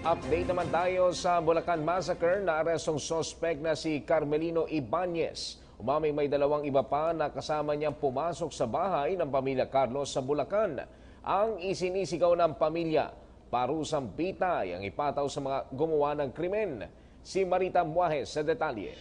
Update naman tayo sa Bulacan Massacre na arestong sospek na si Carmelino Ibanez. Umaming may dalawang iba pa na kasama niyang pumasok sa bahay ng pamilya Carlos sa Bulacan. Ang isinisigaw ng pamilya, parusang bitay ang ipataw sa mga gumawa ng krimen. Si Marita Muajes sa detalye.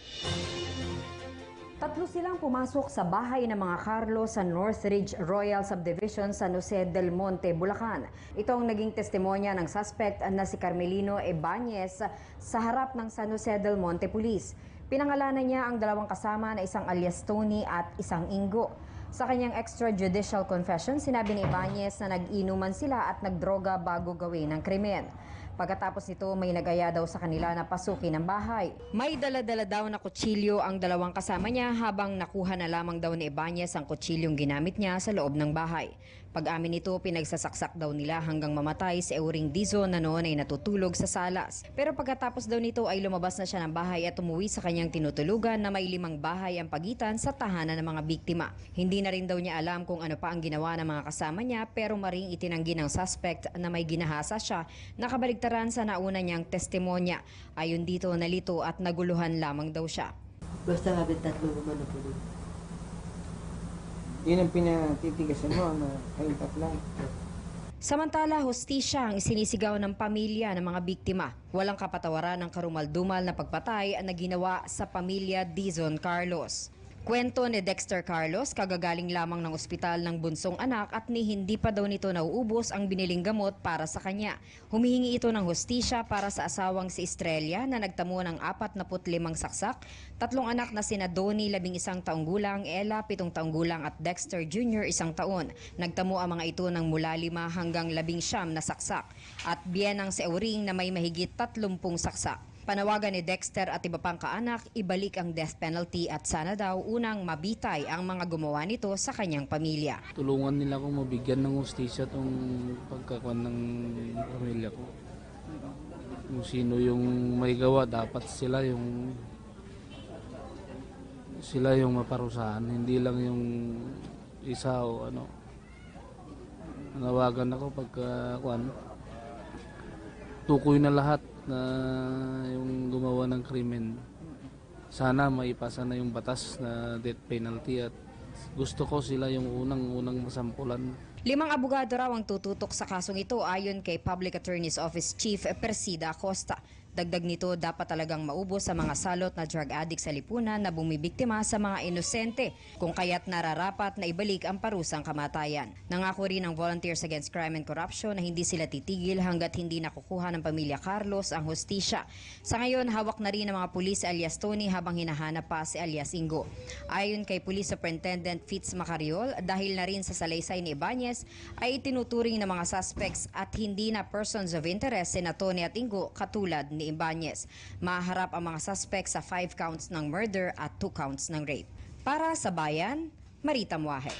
Tatlo silang pumasok sa bahay ng mga Carlos sa Northridge Royal Subdivision sa San Jose del Monte, Bulacan. Ito ang naging testimonya ng suspect na si Carmelino Ibanez sa harap ng San Jose del Monte Police. Pinangalanan niya ang dalawang kasama na isang alias Tony at isang Ingo. Sa kanyang extrajudicial confession, sinabi ni Ibanez na nag-inuman sila at nagdroga bago gawin ang krimen. Pagkatapos nito, may nag-aya daw sa kanila na pasukin ang bahay. May dala-dala daw na kutsilyo ang dalawang kasama niya habang nakuha na lamang daw ni Ibanez ang kutsilyong ginamit niya sa loob ng bahay. Pag-amin nito, pinagsasaksak daw nila hanggang mamatay si Euring Dizon na noon ay natutulog sa salas. Pero pagkatapos daw nito ay lumabas na siya ng bahay at umuwi sa kanyang tinutulugan na may 5 bahay ang pagitan sa tahanan ng mga biktima. Hindi na rin daw niya alam kung ano pa ang ginawa ng mga kasama niya pero maring itinanggi ng suspect na may ginahasa siya nakabaligtaran sa nauna niyang testimonya. Ayon dito, nalito at naguluhan lamang daw siya. Basta nga tatlo naman ako doon. Yun ang pinatitigasan mo na kayong tatlo. Samantala, hustisya ang isinisigaw ng pamilya ng mga biktima. Walang kapatawaran ng karumal-dumal na pagpatay na ginawa sa pamilya Dizon Carlos. Kwento ni Dexter Carlos, kagagaling lamang ng ospital ng bunsong anak at ni hindi pa daw nito nauubos ang biniling gamot para sa kanya. Humihingi ito ng hustisya para sa asawang si Estrella na nagtamo ng 45 saksak, 3 anak na sina Donnie, 11 taong gulang, Ella, 7 taong gulang at Dexter Jr., 1 taon. Nagtamo ang mga ito ng mula 5 hanggang 19 na saksak at biyenang si Euring na may mahigit 30 saksak. Panawagan ni Dexter at iba pang kaanak, ibalik ang death penalty at sana daw unang mabitay ang mga gumawa nito sa kanyang pamilya. Tulungan nila akong mabigyan ng hustisya itong pagkakuan ng pamilya ko. Kung sino yung may gawa, dapat sila yung maparusahan, hindi lang yung isa o ano. Nawagan ako pagkakuan. Tukoy na lahat na yung gumawa ng krimen. Sana maipasa na yung batas na death penalty at gusto ko sila yung unang masampulan. 5 abogado raw ang tututok sa kasong ito ayon kay Public Attorney's Office Chief Persida Acosta. Dagdag nito, dapat talagang maubos sa mga salot na drug addict sa lipunan na bumibiktima sa mga inosente, kung kaya't nararapat na ibalik ang parusang kamatayan. Nangako rin ng Volunteers Against Crime and Corruption na hindi sila titigil hanggat hindi nakukuha ng pamilya Carlos ang hustisya. Sa ngayon, hawak na rin ng mga pulis si alias Tony habang hinahanap pa si alias Ingo. Ayon kay Police Superintendent Fitz Macariol, dahil na rin sa salaysay ni Ibanez, ay itinuturing ng mga suspects at hindi na persons of interest sina Tony at Ingo katulad ni Ibanez. Maharap ang mga suspects sa 5 counts ng murder at 2 counts ng rape. Para sa Bayan, Marita Muajes.